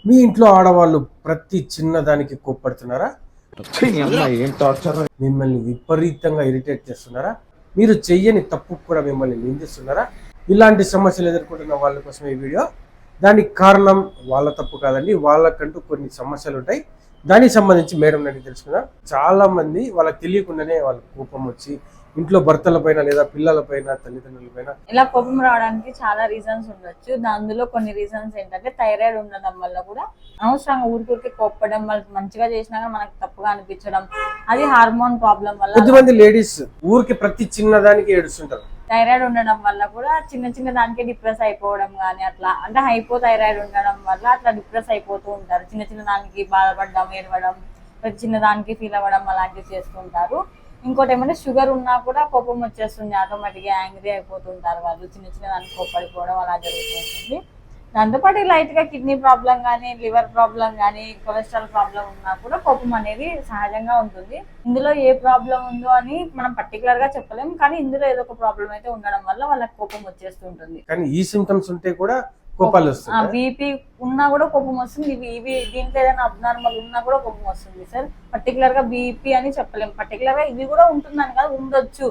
మీ ఇంట్లో ఆడవాళ్ళు ప్రతి చిన్నదానికి కోప్పడుతున్నారా? మిమ్మల్ని విపరీతంగా ఇరిటేట్ చేస్తున్నారా? మీరు చెయ్యని తప్పుకు కూడా మిమ్మల్ని నిందిస్తున్నారా? ఇలాంటి సమస్యలు ఎదుర్కొంటున్న వాళ్ళ కోసం ఈ వీడియో. దానికి కారణం వాళ్ళ తప్పు కాదండి, వాళ్ళకంటూ కొన్ని సమస్యలు ఉంటాయి. దానికి సంబంధించి మేడం నేను తెలుసుకున్నా. చాలా మంది వాళ్ళకి తెలియకుండానే వాళ్ళ కోపం వచ్చి ఇంట్లో భర్తల పైన లేదా పిల్లల పైన తల్లిదండ్రుల పైన ఇలా కోపం రావడానికి చాలా రీజన్స్ ఉండొచ్చు. అందులో కొన్ని రీజన్స్ ఏంటంటే థైరాయిడ్ ఉండడం వల్ల కూడా అనవసరంగా ఊరికి కోప్పడం, వాళ్ళకి మంచిగా చేసినా కానీ మనకు తప్పుగా అనిపించడం, అది హార్మోన్ ప్రాబ్లం వల్ల. కొద్దిమంది లేడీస్ ఊరికి ప్రతి చిన్నదానికి ఏడుస్తుంటారు. థైరాయిడ్ ఉండడం వల్ల కూడా చిన్న చిన్న దానికే డిప్రెస్ అయిపోవడం కానీ అట్లా, అంటే హైపో థైరాయిడ్ ఉండడం వల్ల అట్లా డిప్రెస్ అయిపోతూ ఉంటారు. చిన్న చిన్న దానికి బాధపడడం, ఏడవడం, ప్రతి చిన్న దానికి ఫీల్ అవ్వడం అలాంటివి చేస్తుంటారు. ఇంకోటి ఏమంటే షుగర్ ఉన్నా కూడా కోపం వచ్చేస్తుంది, ఆటోమేటిక్గా యాంగ్రీ అయిపోతుంటారు వాళ్ళు, చిన్న చిన్న దానికి కోప్పడిపోవడం అలా జరుగుతూ ఉంటుంది. దాంతోపాటు లైట్గా కిడ్నీ ప్రాబ్లం కానీ, లివర్ ప్రాబ్లం కానీ, కొలెస్ట్రాల్ ప్రాబ్లం ఉన్నా కూడా కోపం అనేది సహజంగా ఉంటుంది. ఇందులో ఏ ప్రాబ్లం ఉందో అని మనం పర్టికులర్ గా చెప్పలేము, కానీ ఇందులో ఏదో ఒక ప్రాబ్లం అయితే ఉండడం వల్ల వాళ్ళకి కోపం వచ్చేస్తుంటుంది. కానీ ఈ సింప్టమ్స్ ఉంటే కూడా కోపాలు వస్తాయి. బీపీ ఉన్నా కూడా కోపం వస్తుంది, ఇవి దీంట్లో ఏదైనా అబ్నార్మల్ ఉన్నా కూడా కోపం వస్తుంది సార్. పర్టికులర్ గా బీపీ అని చెప్పలేము, పర్టికులర్ గా ఇవి కూడా ఉంటుందని కాదు, ఉండొచ్చు.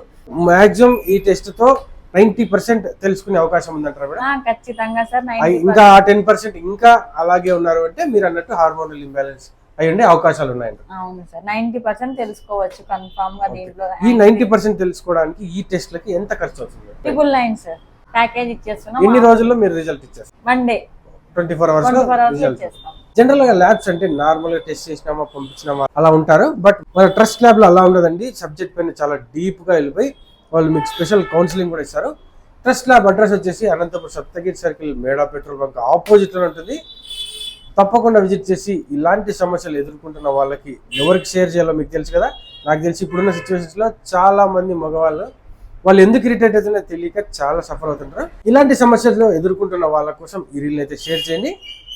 మాక్సిమం ఈ టెస్ట్ తో 90% తెలుసుకునే అవకాశం ఉందంటారా? ఖచ్చితంగా సార్. ఇంకా 10% ఇంకా అలాగే ఉన్నారు అంటే మీరు అన్నట్టు హార్మోనల్ ఇంబ్యాలెన్స్ అయ్యండి అవకాశాలు ఉన్నాయండి. అవును సార్, 90% తెలుసుకోవచ్చు కన్ఫర్మ్ గా. దీంట్లో ఈ 90% తెలుసుకోవడానికి ఈ టెస్ట్ లకి ఎంత ఖర్చు అవుతుంది? 999 సార్ ప్యాకేజ్ ఇచ్చేస్తున్నాం. ఎన్ని రోజుల్లో మీరు రిజల్ట్ ఇచ్చేస్తారు? 1 డే, 24 hours లో రిజల్ట్. ఇచ్చేస్తాం. జనరల్ గా ల్యాబ్స్ అంటే నార్మల్ గా టెస్ట్ చేసినామా పంపించినామా అలా ఉంటారు. బట్ మన ట్రస్ట్ ల్యాబ్ లో అలా ఉండదండి. సబ్జెక్ట్ పైన చాలా డీప్ గా వెళ్ళిపోయి వాళ్ళు మీకు స్పెషల్ కౌన్సిలింగ్ కూడా ఇస్తారు. ట్రస్ట్ ల్యాబ్ అడ్రస్ వచ్చేసి అనంతపురం సప్తగిరి సర్కిల్, మేడా పెట్రోల్ బంక్ ఆపోజిట్ లో ఉంటుంది. తప్పకుండా విజిట్ చేసి ఇలాంటి సమస్యలు ఎదుర్కొంటున్న వాళ్ళకి ఎవరికి షేర్ చేయాలో మీకు తెలుసు కదా. నాకు తెలిసి ఇప్పుడున్న సిచ్యువేషన్స్ లో చాలా మంది వాళ్ళు ఎందుకు ఇరిటేట్ అవుతుందో తెలియక చాలా సఫర్ అవుతుంటారు. ఇలాంటి సమస్యలు ఎదుర్కొంటున్న వాళ్ళ కోసం ఈ రీల్ అయితే షేర్ చేయండి.